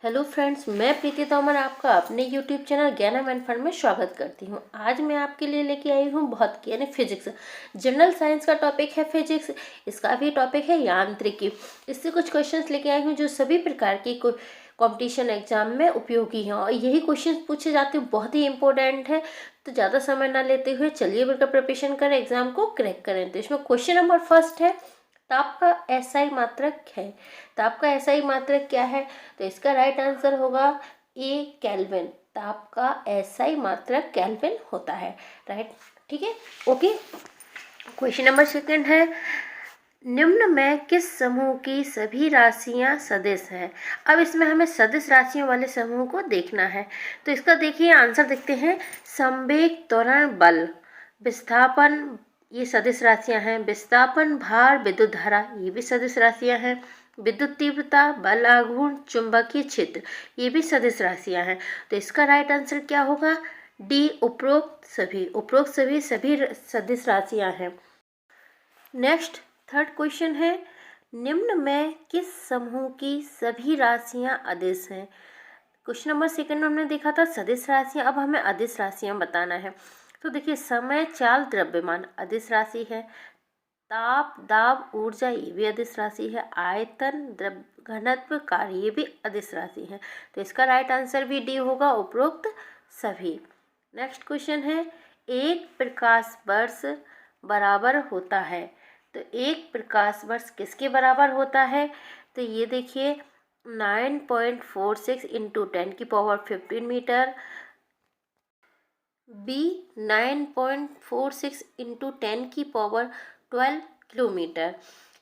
Hello friends, मैं प्रीति तोमर आपका अपने यूट्यूब चैनल ज्ञानम एंड फन में स्वागत करती हूं। आज मैं आपके लिए लेके आई हूं बहुत यानी फिजिक्स। जनरल साइंस का टॉपिक है फिजिक्स। इसका भी टॉपिक है यांत्रिकी। इससे कुछ क्वेश्चंस लेके आई हूं जो सभी प्रकार की कंपटीशन एग्जाम में उपयोगी हैं और यही क्वेश्चन पूछे जाते हैं, बहुत ही इंपॉर्टेंट है। तो ज़्यादा समय ना लेते हुए चलिए मिलकर प्रिपरेशन करें, एग्जाम को क्रैक करें। तो इसमें क्वेश्चन नंबर फर्स्ट है, ताप का एसआई मात्रक है। ताप का एसआई मात्रक क्या है? तो इसका राइट आंसर होगा ए केल्विन। ताप का एसआई मात्रक केल्विन होता है। राइट, ठीक है, ओके। क्वेश्चन नंबर सेकंड है, निम्न में किस समूह की सभी राशियां सदिश है? अब इसमें हमें सदिश राशियों वाले समूह को देखना है। तो इसका देखिए आंसर देखते हैं। संवेग, त्वरण, बल, विस्थापन, ये सदिश राशियां हैं। विस्थापन, भार, विद्युत धारा, ये भी सदिश राशियां हैं। विद्युत तीव्रता, बल आघूर्ण, चुंबकीय क्षेत्र, ये भी सदिश राशियां हैं। तो इसका राइट आंसर क्या होगा? डी, उपरोक्त सभी। उपरोक्त सभी सदिश राशियां हैं। नेक्स्ट थर्ड क्वेश्चन है, निम्न में किस समूह की सभी राशियां अदिश हैं? क्वेश्चन नंबर सेकंड में हमने देखा था सदिश राशियां, अब हमें अदिश राशियां बताना है। तो देखिए, समय, चाल, द्रव्यमान अदिश राशि है। ताप, दाब, ऊर्जा, ये भी अदिश राशि है। आयतन, घनत्व, कार्य, ये भी अदिश राशि है। तो इसका राइट आंसर भी डी होगा, उपरोक्त सभी। नेक्स्ट क्वेश्चन है, एक प्रकाश वर्ष बराबर होता है। तो एक प्रकाश वर्ष किसके बराबर होता है? तो ये देखिए 9.46 into 10⁻15 metre, B 9.46 into 10⁻12 kilometre.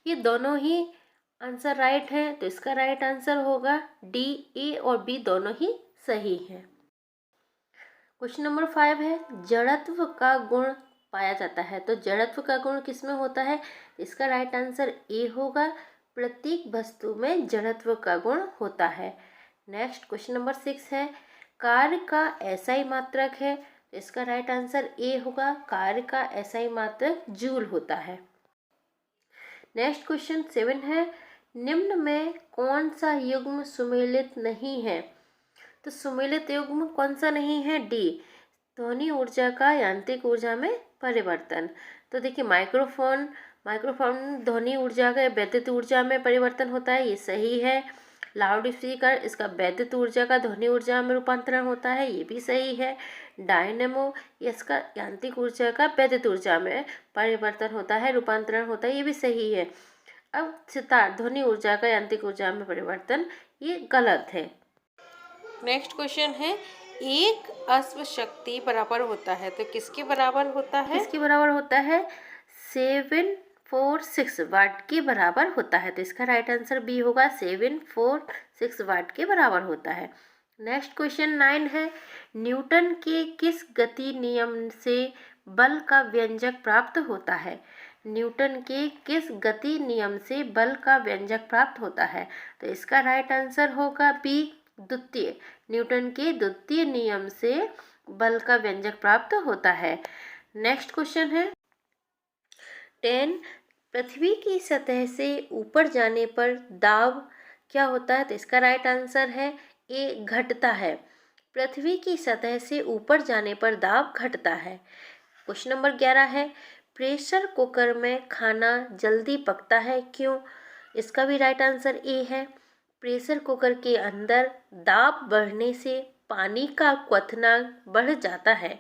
ये दोनों ही आंसर राइट है। तो इसका राइट आंसर होगा डी। ए और बी दोनों ही सही है। क्वेश्चन नंबर 5 है, जड़त्व का गुण पाया जाता है। तो जड़त्व का गुण किसमें होता है? इसका राइट आंसर ए होगा, प्रत्येक वस्तु में जड़त्व का गुण होता है। नेक्स्ट क्वेश्चन नंबर 6 है, कार्य का एसआई मात्रक है। इसका राइट आंसर ए होगा, कार्य का एसआई मात्रक जूल होता है। नेक्स्ट क्वेश्चन 7 है, निम्न में कौन सा युग्म सुमेलित नहीं है? तो सुमेलित युग्म कौन सा नहीं है? डी, ध्वनि ऊर्जा का यांत्रिक ऊर्जा में परिवर्तन। तो देखिए, माइक्रोफोन ध्वनि ऊर्जा का विद्युत ऊर्जा में परिवर्तन होता है, ये सही है। लाउड स्पीकर, इसका विद्युत ऊर्जा का ध्वनि ऊर्जा में रूपांतरण होता है, ये भी सही है। डायनेमो, इसका यांत्रिक ऊर्जा का विद्युत ऊर्जा में परिवर्तन होता है, रूपांतरण होता है, ये भी सही है। अब सितार, ध्वनि ऊर्जा का यांत्रिक ऊर्जा में परिवर्तन, ये गलत है। नेक्स्ट क्वेश्चन है, एक अश्व शक्ति बराबर होता है। तो किसके बराबर होता है? किसके बराबर होता है? 746 वाट के बराबर होता है। तो इसका राइट आंसर बी होगा, 746 वाट के बराबर होता है। नेक्स्ट क्वेश्चन 9 है, न्यूटन के किस गति नियम से बल का व्यंजक प्राप्त होता है? न्यूटन के किस गति नियम से बल का व्यंजक प्राप्त होता है? तो इसका राइट आंसर होगा बी, द्वितीय। न्यूटन के द्वितीय नियम से बल का व्यंजक प्राप्त होता है। नेक्स्ट क्वेश्चन है 10, पृथ्वी की सतह से ऊपर जाने पर दाब क्या होता है? तो इसका राइट आंसर है ए, घटता है। पृथ्वी की सतह से ऊपर जाने पर दाब घटता है। क्वेश्चन नंबर 11 है, प्रेशर कुकर में खाना जल्दी पकता है, क्यों? इसका भी राइट आंसर ए है। प्रेशर कुकर के अंदर दाब बढ़ने से पानी का क्वथनांक बढ़ जाता है।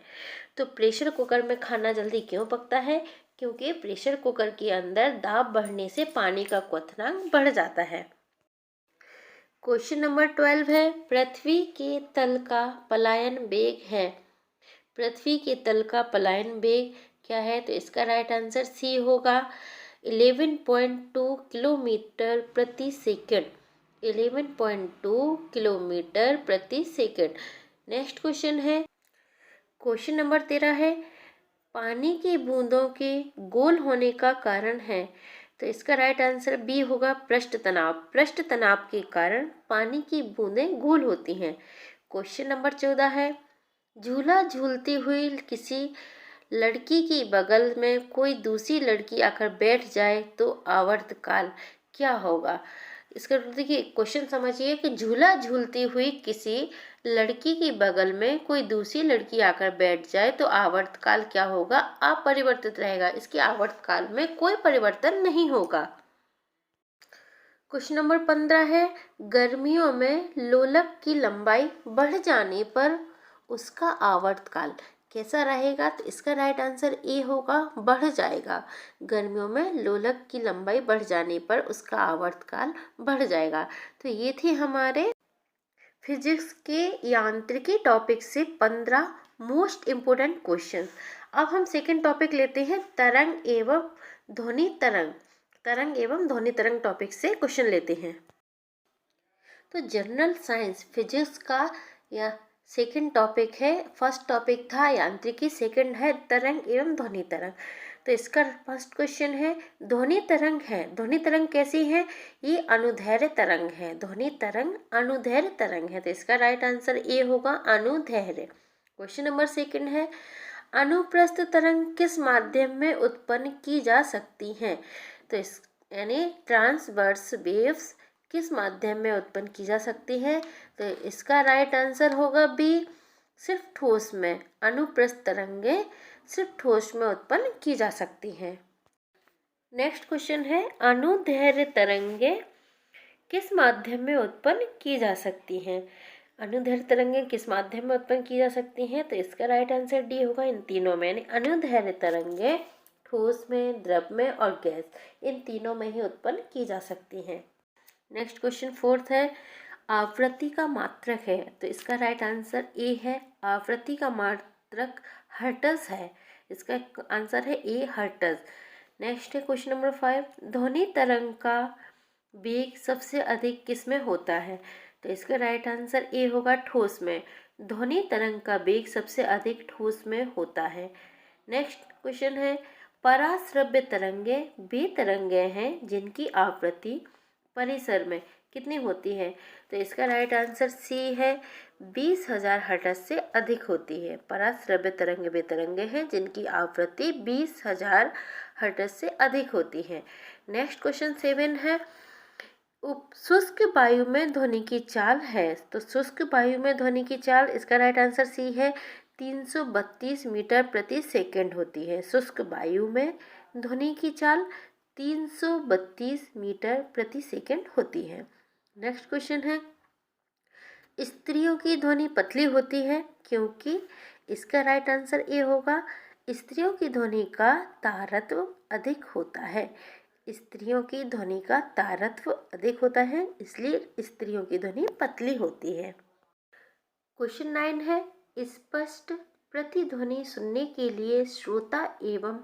तो प्रेशर कुकर में खाना जल्दी क्यों पकता है? क्योंकि प्रेशर कुकर के अंदर दाब बढ़ने से पानी का क्वथनांक बढ़ जाता है। क्वेश्चन नंबर 12 है, पृथ्वी के तल का पलायन वेग है। पृथ्वी के तल का पलायन वेग क्या है? तो इसका राइट आंसर सी होगा, 11.2 किलोमीटर प्रति सेकंड। 11.2 किलोमीटर प्रति सेकंड। नेक्स्ट क्वेश्चन है, क्वेश्चन नंबर 13 है, पानी की बूंदों के गोल होने का कारण है। तो इसका राइट आंसर बी होगा, पृष्ठ तनाव। पृष्ठ तनाव के कारण पानी की बूंदें गोल होती हैं। क्वेश्चन नंबर 14 है, झूला झूलती हुई किसी लड़की की बगल में कोई दूसरी लड़की आकर बैठ जाए तो आवर्तकाल क्या होगा? इसका देखिए क्वेश्चन समझिए कि झूला झूलती हुई किसी लड़की की बगल में कोई दूसरी लड़की आकर बैठ जाए तो आवर्तकाल क्या होगा? अपरिवर्तित रहेगा। इसके आवर्तकाल में कोई परिवर्तन नहीं होगा। क्वेश्चन नंबर 15 है, गर्मियों में लोलक की लंबाई बढ़ जाने पर उसका आवर्तकाल कैसा रहेगा? तो इसका राइट आंसर ए होगा, बढ़ जाएगा। गर्मियों में लोलक की लंबाई बढ़ जाने पर उसका आवर्तकाल बढ़ जाएगा। तो ये थी हमारे फिजिक्स के यांत्रिकी टॉपिक से 15 मोस्ट इम्पोर्टेंट क्वेश्चन। अब हम सेकेंड टॉपिक लेते हैं, तरंग एवं ध्वनि तरंग। तरंग एवं ध्वनि तरंग टॉपिक से क्वेश्चन लेते हैं। तो जनरल साइंस फिजिक्स का या सेकंड टॉपिक है। फर्स्ट टॉपिक था यांत्रिकी, सेकंड है तरंग एवं ध्वनि तरंग। तो इसका फर्स्ट क्वेश्चन है, ध्वनि तरंग है। ध्वनि तरंग कैसी है? ये अनुदैर्ध्य तरंग है। ध्वनि तरंग अनुदैर्ध्य तरंग है। तो इसका राइट आंसर ए होगा, अनुदैर्ध्य। क्वेश्चन नंबर सेकंड है, अनुप्रस्थ तरंग किस माध्यम में उत्पन्न की जा सकती है? तो इस यानी ट्रांसवर्स वेव्स किस माध्यम में उत्पन्न की जा सकती है? तो इसका राइट आंसर होगा बी, सिर्फ ठोस में। अनुप्रस्थ तरंगें सिर्फ ठोस में उत्पन्न की जा सकती हैं। नेक्स्ट क्वेश्चन है, अनुदैर्ध्य तरंगें किस माध्यम में उत्पन्न की जा सकती हैं? अनुदैर्ध्य तरंगें किस माध्यम में उत्पन्न की जा सकती हैं? तो इसका राइट आंसर डी होगा, इन तीनों में। यानी अनुदैर्ध्य तरंगें ठोस में, द्रव में और गैस, इन तीनों में ही उत्पन्न की जा सकती हैं। नेक्स्ट क्वेश्चन फोर्थ है, आवृत्ति का मात्रक है। तो इसका राइट आंसर ए है, आवृत्ति का मात्रक हर्ट्ज है। इसका आंसर है ए, हर्ट्ज। नेक्स्ट है क्वेश्चन नंबर 5, ध्वनि तरंग का वेग सबसे अधिक किस में होता है? तो इसका राइट आंसर ए होगा, ठोस में। ध्वनि तरंग का वेग सबसे अधिक ठोस में होता है। नेक्स्ट क्वेश्चन है, पराश्रव्य तरंगे वे तरंगे हैं जिनकी आवृत्ति परिसर में कितनी होती है? तो इसका राइट आंसर सी है, 20,000 हर्ट्ज से अधिक होती है। पराश्रव्य तरंगे वे तरंगे हैं जिनकी आवृत्ति 20,000 हर्ट्ज से अधिक होती है। नेक्स्ट क्वेश्चन 7 है, शुष्क वायु में ध्वनि की चाल है। तो शुष्क वायु में ध्वनि की चाल, इसका राइट आंसर सी है, 332 मीटर प्रति सेकंड होती है। शुष्क वायु में ध्वनि की चाल 332 मीटर प्रति सेकंड होती है। नेक्स्ट क्वेश्चन है, स्त्रियों की ध्वनि पतली होती है क्योंकि? इसका राइट आंसर ए होगा, स्त्रियों की ध्वनि का तारत्व अधिक होता है। स्त्रियों की ध्वनि का तारत्व अधिक होता है, इसलिए स्त्रियों की ध्वनि पतली होती है। क्वेश्चन 9 है, स्पष्ट प्रतिध्वनि सुनने के लिए श्रोता एवं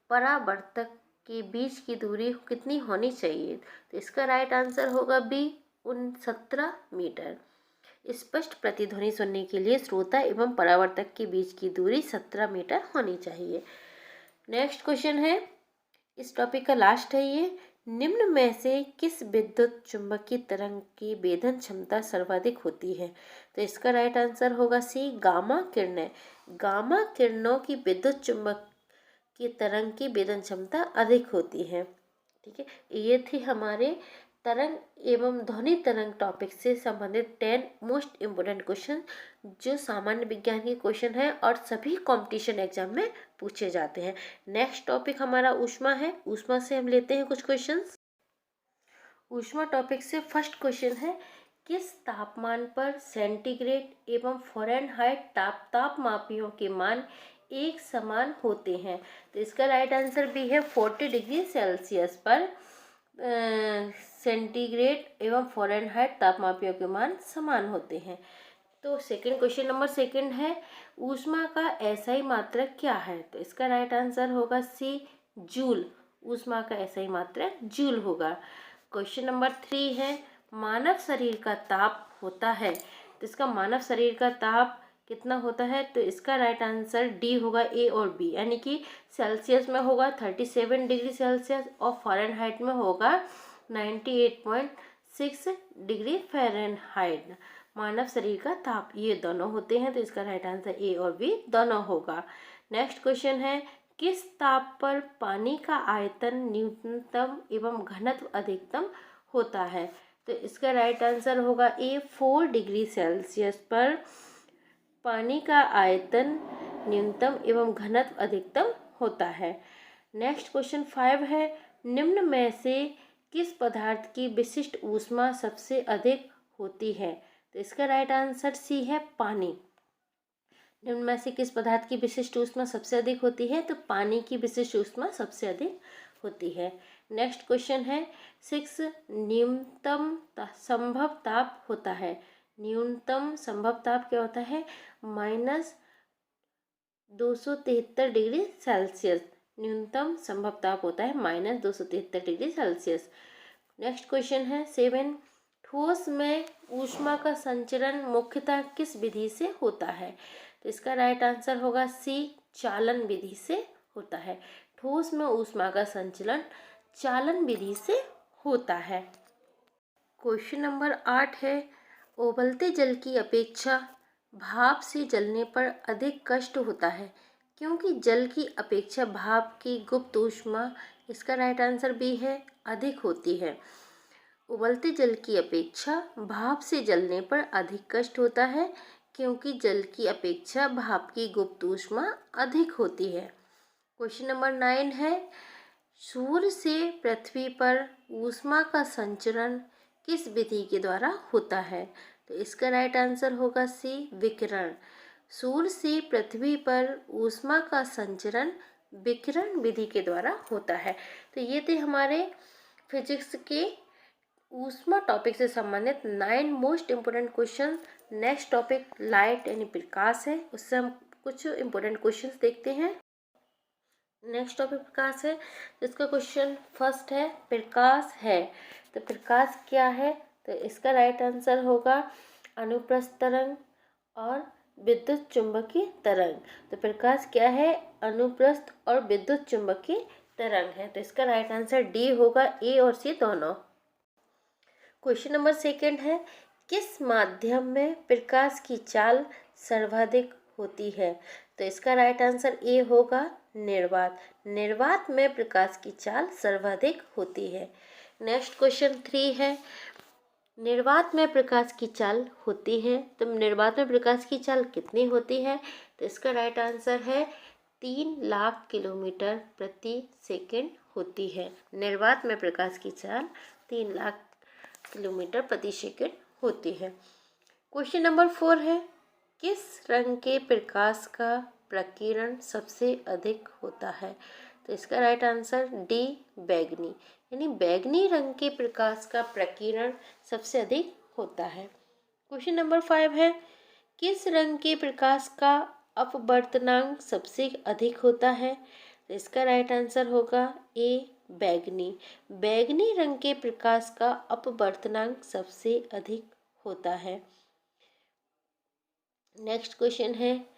परावर्तक के बीच की दूरी कितनी होनी चाहिए? तो इसका राइट आंसर होगा बी, 17 मीटर। स्पष्ट प्रतिध्वनि सुनने के लिए श्रोता एवं परावर्तक के बीच की दूरी 17 मीटर होनी चाहिए। नेक्स्ट क्वेश्चन है, इस टॉपिक का लास्ट है ये, निम्न में से किस विद्युत चुंबकीय तरंग की वेधन क्षमता सर्वाधिक होती है? तो इसका राइट आंसर होगा सी, गामा किरणें। गामा किरणों की विद्युत चुंबकीय तरंग की वेधन क्षमता अधिक होती है। ठीक है, ये थी हमारे तरंग एवं ध्वनि तरंग टॉपिक से संबंधित 10 मोस्ट इम्पोर्टेंट क्वेश्चन जो सामान्य विज्ञान के क्वेश्चन है और सभी कंपटीशन एग्जाम में पूछे जाते हैं। नेक्स्ट टॉपिक हमारा ऊष्मा है। ऊष्मा से हम लेते हैं कुछ क्वेश्चंस। ऊष्मा टॉपिक से फर्स्ट क्वेश्चन है, किस तापमान पर सेंटीग्रेड एवं फ़ारेनहाइट तापमापियों के मान एक समान होते हैं? तो इसका राइट आंसर भी है, 40 डिग्री सेल्सियस पर सेंटीग्रेड एवं फ़ारेनहाइट तापमापियों के मान समान होते हैं। तो सेकंड क्वेश्चन नंबर सेकंड है, ऊष्मा का एसआई मात्रक क्या है? तो इसका राइट आंसर होगा सी, जूल। ऊष्मा का एसआई मात्रक जूल होगा। क्वेश्चन नंबर 3 है, मानव शरीर का ताप होता है। तो इसका मानव शरीर का ताप कितना होता है? तो इसका राइट आंसर डी होगा, ए और बी। यानी कि सेल्सियस में होगा 37 डिग्री सेल्सियस और फ़ारेनहाइट में होगा 98.6 डिग्री फ़ारेनहाइट। मानव शरीर का ताप ये दोनों होते हैं। तो इसका राइट आंसर ए और बी दोनों होगा। नेक्स्ट क्वेश्चन है, किस ताप पर पानी का आयतन न्यूनतम एवं घनत्व अधिकतम होता है? तो इसका राइट आंसर होगा ए 4 डिग्री सेल्सियस पर पानी का आयतन न्यूनतम एवं घनत्व अधिकतम होता है। नेक्स्ट क्वेश्चन 5 है, निम्न में से किस पदार्थ की विशिष्ट ऊष्मा सबसे अधिक होती है? तो इसका राइट आंसर सी है पानी। निम्न में से किस पदार्थ की विशिष्ट ऊष्मा सबसे अधिक होती है? तो पानी की विशिष्ट ऊष्मा सबसे अधिक होती है। नेक्स्ट क्वेश्चन है 6, न्यूनतम संभव ताप होता है। न्यूनतम संभव ताप क्या होता है? -273 डिग्री सेल्सियस। न्यूनतम संभव ताप होता है -273 डिग्री सेल्सियस। नेक्स्ट क्वेश्चन है 7, ठोस में ऊष्मा का संचरण मुख्यतः किस विधि से होता है? तो इसका राइट आंसर होगा सी, चालन विधि से होता है। ठोस में ऊष्मा का संचलन चालन विधि से होता है। क्वेश्चन नंबर 8 है, उबलते जल की अपेक्षा भाप से जलने पर अधिक कष्ट होता है क्योंकि जल की अपेक्षा भाप की गुप्त ऊष्मा, इसका राइट आंसर बी है, अधिक होती है। उबलते जल की अपेक्षा भाप से जलने पर अधिक कष्ट होता है क्योंकि जल की अपेक्षा भाप की गुप्त ऊष्मा अधिक होती है। क्वेश्चन नंबर 9 है, सूर्य से पृथ्वी पर ऊष्मा का संचरण किस विधि के द्वारा होता है? तो इसका राइट आंसर होगा सी, विकिरण। सूर्य से पृथ्वी पर ऊष्मा का संचरण विकिरण विधि के द्वारा होता है। तो ये थे हमारे फिजिक्स के ऊष्मा टॉपिक से संबंधित 9 most important question. Next topic light यानी प्रकाश है, उससे हम कुछ इम्पोर्टेंट क्वेश्चंस देखते हैं। नेक्स्ट टॉपिक प्रकाश है, इसका क्वेश्चन फर्स्ट है, प्रकाश है। तो प्रकाश क्या है? तो इसका राइट आंसर होगा अनुप्रस्थ तरंग और विद्युत चुंबकीय तरंग। तो प्रकाश क्या है? अनुप्रस्थ और विद्युत चुंबकीय तरंग है। तो इसका राइट आंसर डी होगा, ए और सी दोनों। क्वेश्चन नंबर 2 है, किस माध्यम में प्रकाश की चाल सर्वाधिक होती है? तो इसका राइट आंसर ए होगा, निर्वात। निर्वात में प्रकाश की चाल सर्वाधिक होती है। नेक्स्ट क्वेश्चन 3 है, निर्वात में प्रकाश की चाल होती है, तो निर्वात में प्रकाश की चाल कितनी होती है? तो इसका राइट आंसर है 3 लाख किलोमीटर प्रति सेकंड होती है। निर्वात में प्रकाश की चाल 3 लाख किलोमीटर प्रति सेकंड होती है। क्वेश्चन नंबर 4 है, किस रंग के प्रकाश का प्रकीर्णन सबसे अधिक होता है? तो इसका राइट आंसर डी, बैगनी। यानी बैगनी रंग के प्रकाश का प्रकीर्णन सबसे अधिक होता है। क्वेश्चन नंबर 5 है, किस रंग के प्रकाश का अपवर्तनांक सबसे अधिक होता है? तो इसका राइट आंसर होगा ए, बैगनी। बैगनी रंग के प्रकाश का अपवर्तनांक सबसे अधिक होता है। नेक्स्ट क्वेश्चन है,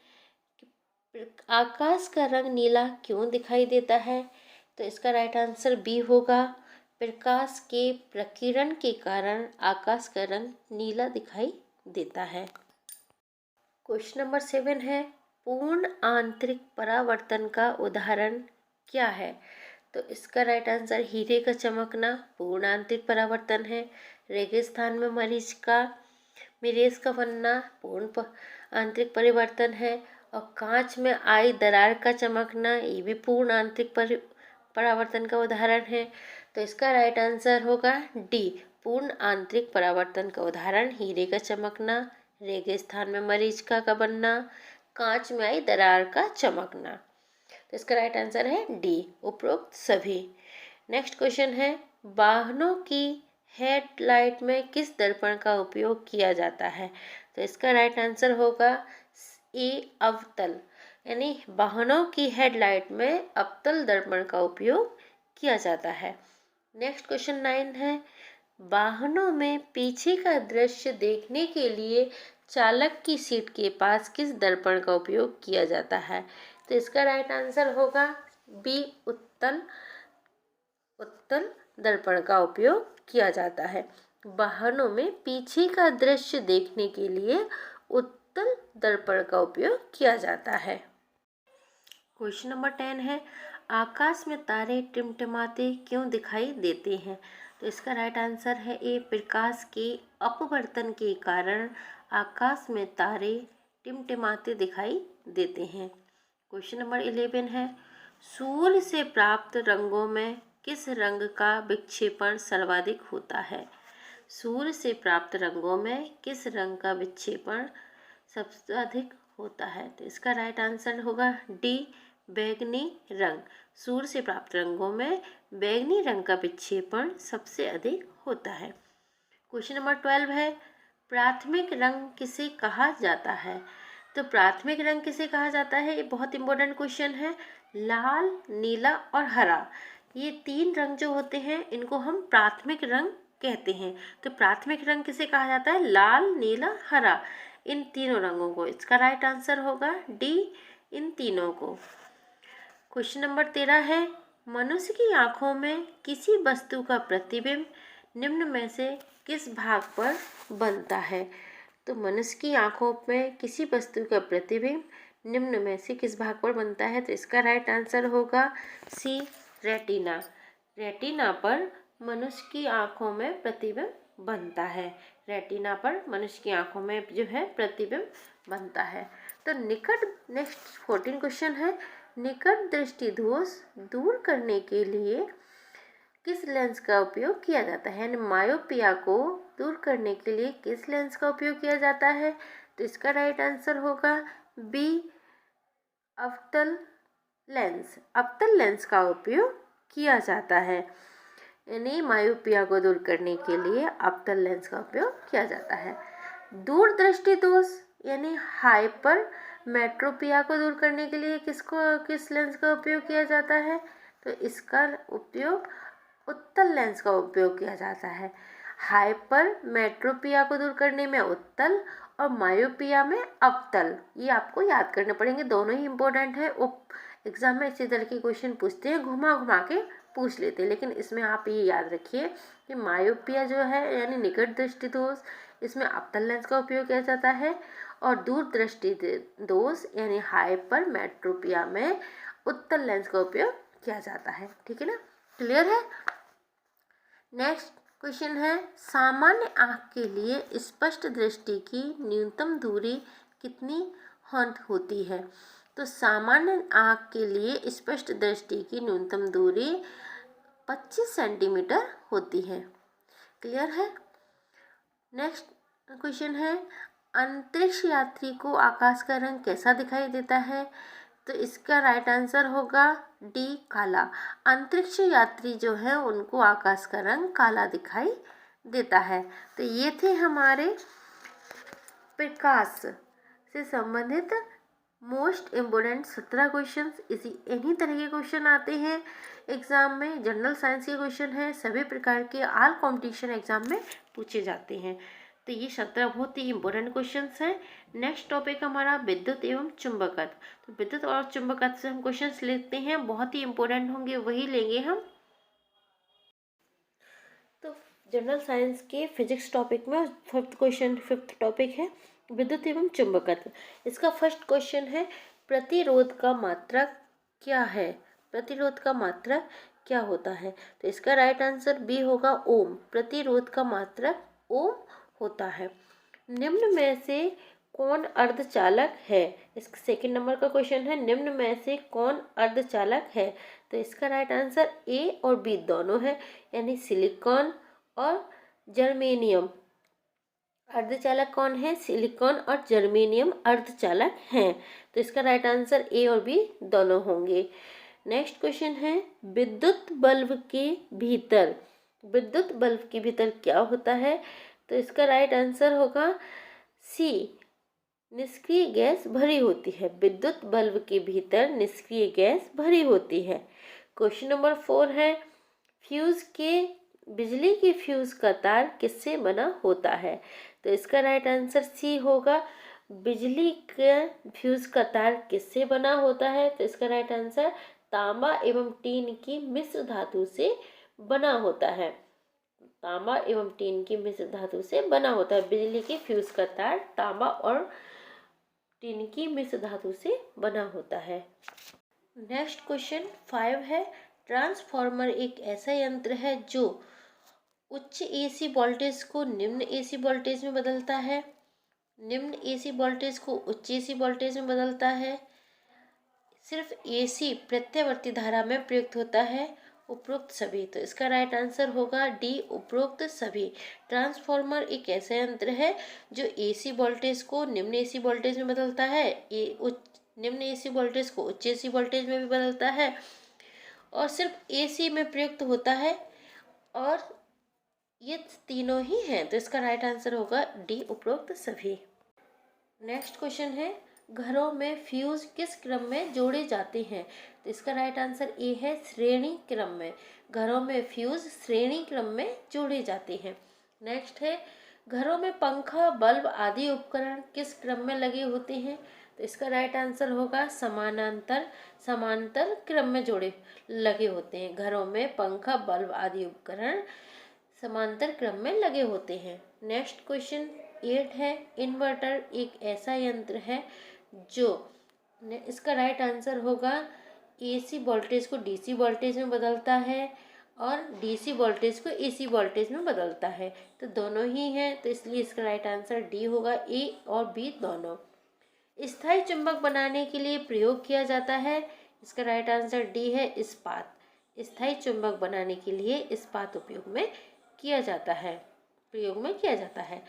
आकाश का रंग नीला क्यों दिखाई देता है? तो इसका राइट आंसर बी होगा, प्रकाश के प्रकीर्णन के कारण आकाश का रंग नीला दिखाई देता है। क्वेश्चन नंबर 7 है, पूर्ण आंतरिक परावर्तन का उदाहरण क्या है? तो इसका राइट आंसर हीरे का चमकना पूर्ण आंतरिक परावर्तन है। रेगिस्तान में मरीच का मिरेज का बनना पूर्ण आंतरिक परिवर्तन है। और कांच में आई दरार का चमकना, ये भी पूर्ण आंतरिक परावर्तन का उदाहरण है। तो इसका राइट आंसर होगा डी, पूर्ण आंतरिक परावर्तन का उदाहरण हीरे का चमकना, रेगिस्तान में मरीचिका का बनना, कांच में आई दरार का चमकना। तो इसका राइट आंसर है डी, उपरोक्त सभी। नेक्स्ट क्वेश्चन है, वाहनों की हेडलाइट में किस दर्पण का उपयोग किया जाता है? तो इसका राइट आंसर होगा ए, अवतल। यानी वाहनों की हेडलाइट में अवतल दर्पण का उपयोग किया जाता है। नेक्स्ट क्वेश्चन 9 है, वाहनों में पीछे का दृश्य देखने के लिए चालक की सीट के पास किस दर्पण का उपयोग किया जाता है? तो इसका राइट आंसर होगा बी, उत्तल दर्पण का उपयोग किया जाता है। वाहनों में पीछे का दृश्य देखने के लिए उत्तल दर्पण का उपयोग किया जाता है। क्वेश्चन नंबर 10 है, आकाश में तारे टिमटिमाते क्यों दिखाई देते हैं? तो इसका राइट आंसर है ए, प्रकाश के अपवर्तन के कारण आकाश में तारे टिमटिमाते दिखाई देते हैं। क्वेश्चन नंबर 11 है, सूर्य से प्राप्त रंगों में किस रंग का विक्षेपण सर्वाधिक होता है? सूर्य से प्राप्त रंगों में किस रंग का विक्षेपण सबसे अधिक होता है? तो इसका राइट आंसर होगा डी, बैंगनी रंग। सूर्य से प्राप्त रंगों में बैंगनी रंग का विक्षेपण सबसे अधिक होता है। क्वेश्चन नंबर 12 है, प्राथमिक रंग किसे कहा जाता है? तो प्राथमिक रंग किसे कहा जाता है, ये बहुत इंपॉर्टेंट क्वेश्चन है। लाल, नीला और हरा, ये 3 रंग जो होते हैं इनको हम प्राथमिक रंग कहते हैं। तो प्राथमिक रंग किसे कहा जाता है? लाल, नीला, हरा, इन तीनों रंगों को। इसका राइट आंसर होगा डी, इन तीनों को। क्वेश्चन नंबर 13 है, मनुष्य की आंखों में किसी वस्तु का प्रतिबिंब निम्न में से किस भाग पर बनता है? तो मनुष्य की आंखों में किसी वस्तु का प्रतिबिंब निम्न में से किस भाग पर बनता है? तो इसका राइट आंसर होगा सी, रेटिना। रेटिना पर मनुष्य की आंखों में प्रतिबिंब बनता है। रेटिना पर मनुष्य की आंखों में जो है प्रतिबिंब बनता है। तो नेक्स्ट 14 क्वेश्चन है, निकट दृष्टि दोष दूर करने के लिए किस लेंस का उपयोग किया जाता है? यानी मायोपिया को दूर करने के लिए किस लेंस का उपयोग किया जाता है? तो इसका राइट आंसर होगा बी, अवतल लेंस। अवतल लेंस का उपयोग किया जाता है, यानी मायोपिया को दूर करने के लिए अवतल लेंस का उपयोग किया जाता है। दूर दृष्टि दोष यानी हाइपर मेट्रोपिया को दूर करने के लिए किस लेंस का उपयोग किया जाता है? तो इसका उपयोग उत्तल लेंस का उपयोग किया जाता है। हाइपर मेट्रोपिया को दूर करने में उत्तल और मायोपिया में अवतल, ये आपको याद करने पड़ेंगे, दोनों ही इम्पोर्टेंट है। एग्जाम में इसी तरह के क्वेश्चन पूछते हैं, घुमा घुमा के पूछ लेते हैं, लेकिन इसमें आप ये याद रखिए कि मायोपिया जो है यानी निकट दृष्टि दोष, इसमें अवतल लेंस का उपयोग किया जाता है, और दूर दृष्टि दोष यानी हाइपर मेट्रोपिया में उत्तल लेंस का उपयोग किया जाता है। ठीक है ना, क्लियर है? नेक्स्ट क्वेश्चन है, सामान्य आँख के लिए स्पष्ट दृष्टि की न्यूनतम दूरी कितनी होती है? तो सामान्य आँख के लिए स्पष्ट दृष्टि की न्यूनतम दूरी 25 सेंटीमीटर होती है। क्लियर है? नेक्स्ट क्वेश्चन है, अंतरिक्ष यात्री को आकाश का रंग कैसा दिखाई देता है? तो इसका राइट आंसर होगा डी, काला। अंतरिक्ष यात्री जो है उनको आकाश का रंग काला दिखाई देता है। तो ये थे हमारे प्रकाश से संबंधित मोस्ट इम्पोर्टेंट 17 क्वेश्चन। इन्हीं तरह के क्वेश्चन आते हैं एग्जाम में। जनरल साइंस के क्वेश्चन हैं, सभी प्रकार के ऑल कॉम्पिटिशन एग्जाम में पूछे जाते हैं। तो ये 17 बहुत ही इम्पोर्टेंट क्वेश्चंस हैं। नेक्स्ट टॉपिक हमारा विद्युत एवं चुंबकत्व। तो विद्युत और चुंबकत्व से हम क्वेश्चंस लेते हैं, बहुत ही इम्पोर्टेंट होंगे, वही लेंगे हम। तो जनरल साइंस के फिजिक्स टॉपिक में फिफ्थ टॉपिक है विद्युत एवं चुंबकत्व। इसका फर्स्ट क्वेश्चन है, प्रतिरोध का मात्रक क्या है? प्रतिरोध का मात्रक क्या होता है? तो इसका राइट आंसर बी होगा, ओम। प्रतिरोध का मात्रक ओम होता है। निम्न में से कौन अर्धचालक है? इसका सेकंड नंबर का क्वेश्चन है, निम्न में से कौन अर्धचालक है? तो इसका राइट आंसर ए और बी दोनों है, यानी सिलिकॉन और जर्मेनियम। अर्धचालक कौन है? सिलिकॉन और जर्मेनियम अर्धचालक हैं। तो इसका राइट आंसर ए और बी दोनों होंगे। नेक्स्ट क्वेश्चन है, विद्युत बल्ब के भीतर, विद्युत बल्ब के भीतर क्या होता है? तो इसका राइट आंसर होगा सी, निष्क्रिय गैस भरी होती है। विद्युत बल्ब के भीतर निष्क्रिय गैस भरी होती है। क्वेश्चन नंबर 4 है, फ्यूज के बिजली के फ्यूज का तार किससे बना होता है? तो इसका राइट आंसर सी होगा, बिजली के फ्यूज का तार किससे बना होता है? तो इसका राइट आंसर तांबा एवं टीन की मिश्र धातु से बना होता है। तांबा एवं टीन की मिश्र धातु से बना होता है। बिजली के फ्यूज का तार तांबा और टीन की मिश्र धातु से बना होता है। नेक्स्ट क्वेश्चन 5 है, ट्रांसफार्मर एक ऐसा यंत्र है जो उच्च एसी वोल्टेज को निम्न एसी वोल्टेज में बदलता है, निम्न एसी वोल्टेज को उच्च एसी वोल्टेज में बदलता है, सिर्फ एसी प्रत्यावर्ती धारा में प्रयुक्त होता है, उपरोक्त सभी। तो इसका राइट आंसर होगा डी, उपरोक्त सभी। ट्रांसफार्मर एक ऐसा यंत्र है जो एसी वोल्टेज को निम्न एसी वोल्टेज में बदलता है, निम्न एसी वोल्टेज को उच्च एसी वोल्टेज में भी बदलता है, और सिर्फ एसी में प्रयुक्त होता है, और ये तीनों ही हैं। तो इसका राइट आंसर होगा डी, उपरोक्त सभी। नेक्स्ट क्वेश्चन है, घरों में फ्यूज किस क्रम में जोड़े जाते हैं? तो इसका राइट आंसर ए है श्रेणी क्रम में। घरों में फ्यूज श्रेणी क्रम में जोड़े जाते हैं। नेक्स्ट है, घरों में पंखा, बल्ब आदि उपकरण किस क्रम में लगे होते हैं? तो इसका राइट आंसर होगा समांतर क्रम में लगे होते हैं। घरों में पंखा, बल्ब आदि उपकरण समांतर क्रम में लगे होते हैं। नेक्स्ट क्वेश्चन 8 है, इन्वर्टर एक ऐसा यंत्र है जो, इसका राइट आंसर होगा एसी वोल्टेज को डीसी वोल्टेज में बदलता है और डीसी वोल्टेज को एसी वोल्टेज में बदलता है। तो दोनों ही हैं, तो इसलिए इसका राइट आंसर डी होगा, ए और बी दोनों। स्थायी चुंबक बनाने के लिए प्रयोग किया जाता है, इसका राइट आंसर डी है इस्पात। स्थायी चुंबक बनाने के लिए इस्पात प्रयोग में किया जाता है।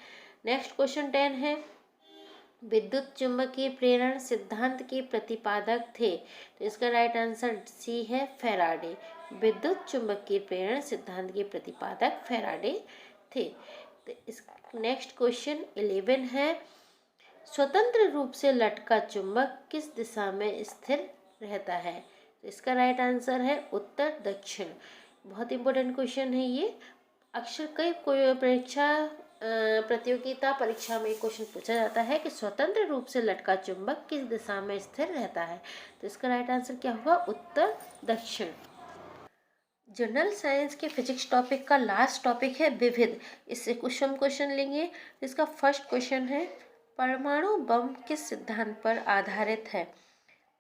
नेक्स्ट क्वेश्चन 10 है, विद्युत चुंबकीय प्रेरण सिद्धांत के प्रतिपादक थे? तो इसका राइट आंसर सी है फैराडे। विद्युत चुंबकीय प्रेरण सिद्धांत के प्रतिपादक फैराडे थे। तो इस नेक्स्ट क्वेश्चन 11 है, स्वतंत्र रूप से लटका चुंबक किस दिशा में स्थिर रहता है? तो इसका राइट आंसर है उत्तर दक्षिण। बहुत इंपॉर्टेंट क्वेश्चन है ये। अक्सर कई परीक्षा में क्वेश्चन पूछा जाता है कि स्वतंत्र रूप से लटका चुंबक किस दिशा में स्थिर रहता है? तो इसका राइट आंसर क्या होगा? उत्तर दक्षिण। जनरल साइंस के फिजिक्स टॉपिक का लास्ट टॉपिक है विविध। इससे कुछ हम क्वेश्चन लेंगे। इसका फर्स्ट क्वेश्चन है, परमाणु बम किस सिद्धांत पर आधारित है?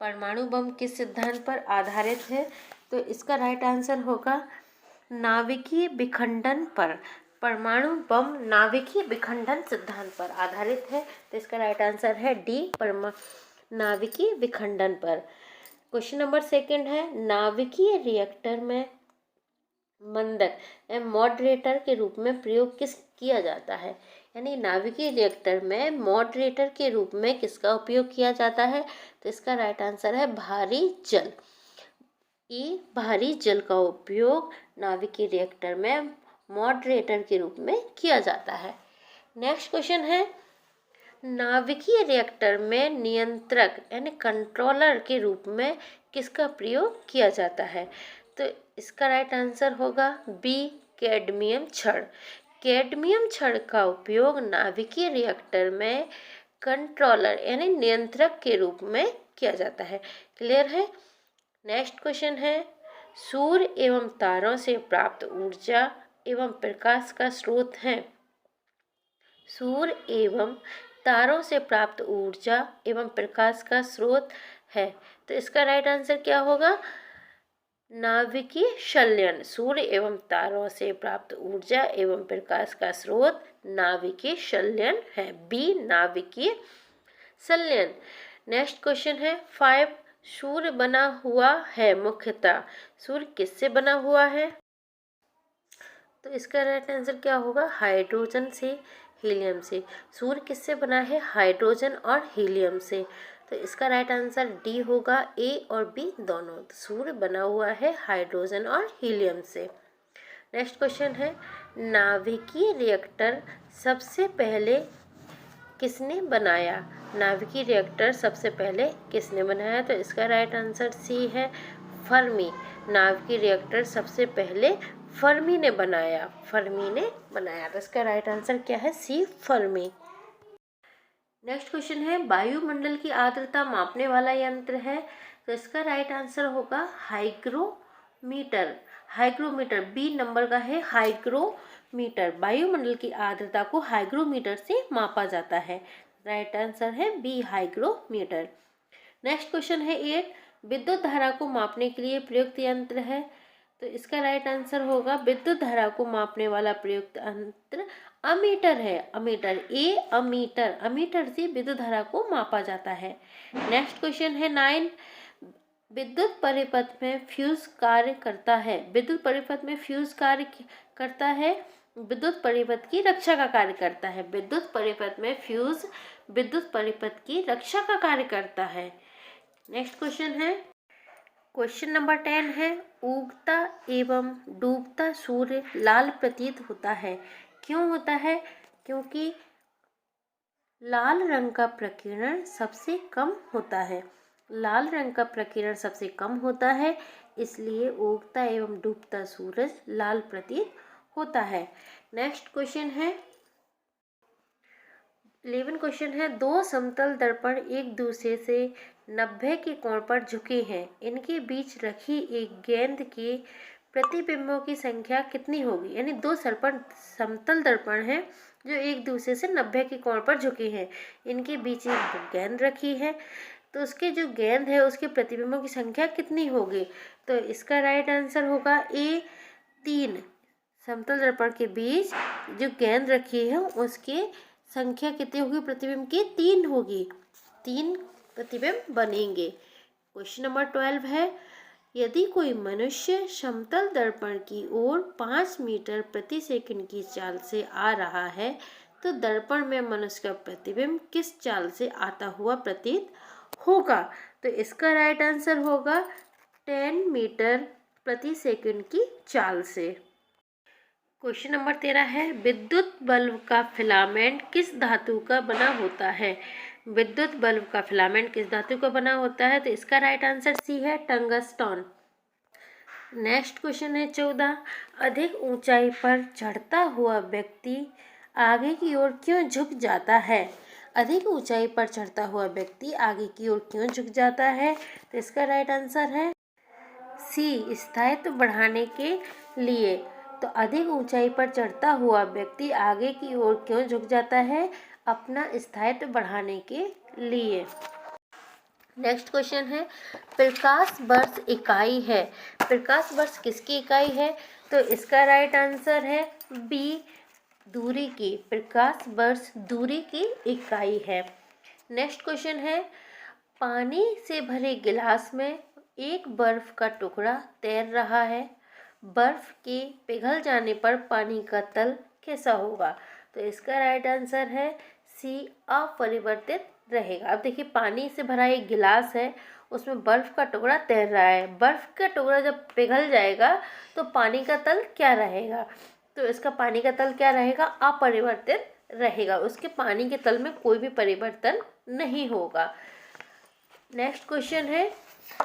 परमाणु बम किस सिद्धांत पर आधारित है? तो इसका राइट आंसर होगा नाभिकीय विखंडन पर। परमाणु बम नाभिकीय विखंडन सिद्धांत पर आधारित है। तो इसका राइट आंसर है डी, नाभिकीय विखंडन पर। क्वेश्चन नंबर 2 है, नाभिकीय रिएक्टर में मंदक मॉडरेटर के रूप में प्रयोग किया जाता है? यानी नाभिकीय रिएक्टर में मॉडरेटर के रूप में किसका उपयोग किया जाता है? तो इसका राइट आंसर है भारी जल। भारी जल का उपयोग नाभिकीय रिएक्टर में मॉडरेटर के रूप में किया जाता है। नेक्स्ट क्वेश्चन है, नाभिकीय रिएक्टर में नियंत्रक यानी कंट्रोलर के रूप में किसका प्रयोग किया जाता है? तो इसका राइट आंसर होगा बी, कैडमियम छड़। कैडमियम छड़ का उपयोग नाभिकीय रिएक्टर में कंट्रोलर यानी नियंत्रक के रूप में किया जाता है। क्लियर है? नेक्स्ट क्वेश्चन है, सूर्य एवं तारों से प्राप्त ऊर्जा एवं प्रकाश का स्रोत है। सूर्य एवं तारों से प्राप्त ऊर्जा एवं प्रकाश का स्रोत है। तो इसका राइट आंसर क्या होगा? नाभिकीय संलयन। सूर्य एवं तारों से प्राप्त ऊर्जा एवं प्रकाश का स्रोत नाभिकीय संलयन है, बी, नाभिकीय संलयन। नेक्स्ट क्वेश्चन है, 5 सूर्य बना हुआ है मुख्यतः। सूर्य किससे बना हुआ है? तो इसका राइट आंसर क्या होगा? हाइड्रोजन से, हीलियम से। सूर्य किससे बना है? हाइड्रोजन और हीलियम से। तो इसका राइट आंसर डी होगा, ए और बी दोनों। तो सूर्य बना हुआ है हाइड्रोजन और हीलियम से। नेक्स्ट क्वेश्चन है, नाभिकीय रिएक्टर सबसे पहले किसने बनाया? नाभिकीय रिएक्टर सबसे पहले किसने बनाया? तो इसका राइट आंसर सी है, फर्मी। नाभिकीय रिएक्टर सबसे पहले फर्मी ने बनाया। तो इसका राइट आंसर क्या है? सी, फर्मी। नेक्स्ट क्वेश्चन है, वायुमंडल की आर्द्रता मापने वाला यंत्र है। तो इसका राइट आंसर होगा हाइग्रोमीटर। बी नंबर का है हाइग्रोमीटर। वायुमंडल की आर्द्रता को हाइग्रोमीटर से मापा जाता है। राइट आंसर है बी, हाइग्रोमीटर। नेक्स्ट क्वेश्चन है 8, विद्युत धारा को मापने के लिए प्रयुक्त यंत्र है। तो इसका राइट आंसर होगा विद्युत धारा को मापने वाला प्रयुक्त यंत्र अमीटर है। अमीटर, अमीटर, अमीटर से विद्युत धारा को मापा जाता है। नेक्स्ट क्वेश्चन है 9। विद्युत परिपथ में फ्यूज कार्य करता है। विद्युत परिपथ में फ्यूज कार्य करता है, विद्युत परिपथ की रक्षा का कार्य करता है। विद्युत परिपथ में फ्यूज विद्युत परिपथ की रक्षा का कार्य करता है। नेक्स्ट क्वेश्चन है, क्वेश्चन नंबर 10 है, उगता एवं डूबता सूर्य लाल प्रतीत होता है। क्यों होता है? क्योंकि लाल रंग का प्रकीर्णन सबसे कम होता है। लाल रंग का प्रकीर्णन सबसे कम होता है, इसलिए उगता एवं डूबता सूरज लाल प्रतीत होता है। नेक्स्ट क्वेश्चन है 11 क्वेश्चन है, दो समतल दर्पण एक दूसरे से 90 के कोण पर झुके हैं, इनके बीच रखी एक गेंद के प्रतिबिंबों की संख्या कितनी होगी? यानी दो समतल दर्पण हैं जो एक दूसरे से 90 के कोण पर झुके हैं, इनके बीच एक गेंद रखी है, तो उसके जो गेंद है उसके प्रतिबिंबों की संख्या कितनी होगी? तो इसका राइट आंसर होगा ए 3। समतल दर्पण के बीच जो गेंद रखी है उसकी संख्या कितनी होगी? प्रतिबिंब की 3 होगी, 3 प्रतिबिंब बनेंगे। क्वेश्चन नंबर 12 है, यदि कोई मनुष्य समतल दर्पण की ओर 5 मीटर प्रति सेकंड की चाल से आ रहा है, तो दर्पण में मनुष्य का प्रतिबिंब किस चाल से आता हुआ प्रतीत होगा? तो इसका राइट आंसर होगा 10 मीटर प्रति सेकंड की चाल से। क्वेश्चन नंबर 13 है, विद्युत बल्ब का फिलामेंट किस धातु का बना होता है? विद्युत बल्ब का फिलामेंट किस धातु का बना होता है? तो इसका राइट आंसर सी है, टंगस्टन। नेक्स्ट क्वेश्चन है 14, अधिक ऊंचाई पर चढ़ता हुआ व्यक्ति आगे की ओर क्यों झुक जाता है? अधिक ऊंचाई पर चढ़ता हुआ व्यक्ति आगे की ओर क्यों झुक जाता है? तो इसका राइट आंसर है सी, स्थायित्व बढ़ाने के लिए। तो अधिक ऊंचाई पर चढ़ता हुआ व्यक्ति आगे की ओर क्यों झुक जाता है? अपना स्थायित्व बढ़ाने के लिए। नेक्स्ट क्वेश्चन है, प्रकाश वर्ष इकाई है। प्रकाश वर्ष किसकी इकाई है? तो इसका राइट आंसर है बी, दूरी की। प्रकाश वर्ष दूरी की इकाई है। नेक्स्ट क्वेश्चन है, पानी से भरे गिलास में एक बर्फ का टुकड़ा तैर रहा है, बर्फ के पिघल जाने पर पानी का तल कैसा होगा? तो इसका राइट आंसर है सी, अपरिवर्तित रहेगा। अब देखिए, पानी से भरा एक गिलास है, उसमें बर्फ का टुकड़ा तैर रहा है, बर्फ का टुकड़ा जब पिघल जाएगा तो पानी का तल क्या रहेगा? तो इसका पानी का तल क्या रहेगा? अपरिवर्तित रहेगा, उसके पानी के तल में कोई भी परिवर्तन नहीं होगा। नेक्स्ट क्वेश्चन है,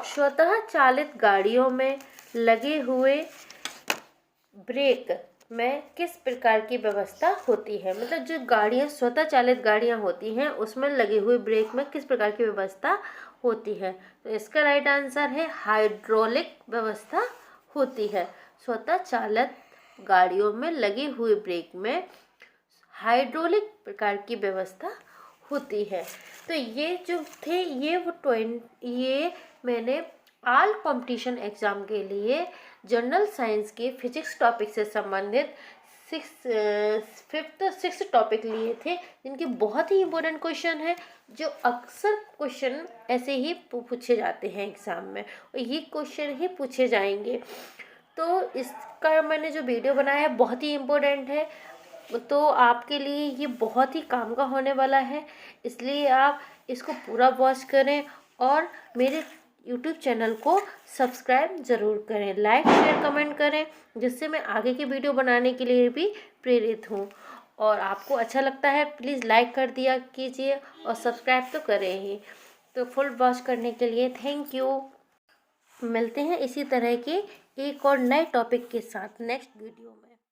स्वतः चालित गाड़ियों में लगे हुए ब्रेक में किस प्रकार की व्यवस्था होती है? मतलब जो गाड़ियाँ स्वतः चालित गाड़ियाँ होती हैं उसमें लगे हुए ब्रेक में किस प्रकार की व्यवस्था होती है? तो इसका राइट आंसर है हाइड्रोलिक व्यवस्था होती है। स्वतः चालित गाड़ियों में लगे हुए ब्रेक में हाइड्रोलिक प्रकार की व्यवस्था होती है। तो ये जो थे ये मैंने ऑल कंपटीशन एग्ज़ाम के लिए जनरल साइंस के फिजिक्स टॉपिक से संबंधित 5th और 6th टॉपिक लिए थे, जिनके बहुत ही इम्पोर्टेंट क्वेश्चन है, जो अक्सर क्वेश्चन ऐसे ही पूछे जाते हैं एग्ज़ाम में, और ये क्वेश्चन ही पूछे जाएंगे। तो इसका मैंने जो वीडियो बनाया है बहुत ही इम्पोर्टेंट है, तो आपके लिए ये बहुत ही काम का होने वाला है, इसलिए आप इसको पूरा वॉच करें और मेरे YouTube चैनल को सब्सक्राइब ज़रूर करें, लाइक शेयर कमेंट करें, जिससे मैं आगे की वीडियो बनाने के लिए भी प्रेरित हूँ। और आपको अच्छा लगता है प्लीज़ लाइक कर दिया कीजिए और सब्सक्राइब तो करें ही। तो फुल वॉच करने के लिए थैंक यू। मिलते हैं इसी तरह के एक और नए टॉपिक के साथ नेक्स्ट वीडियो में।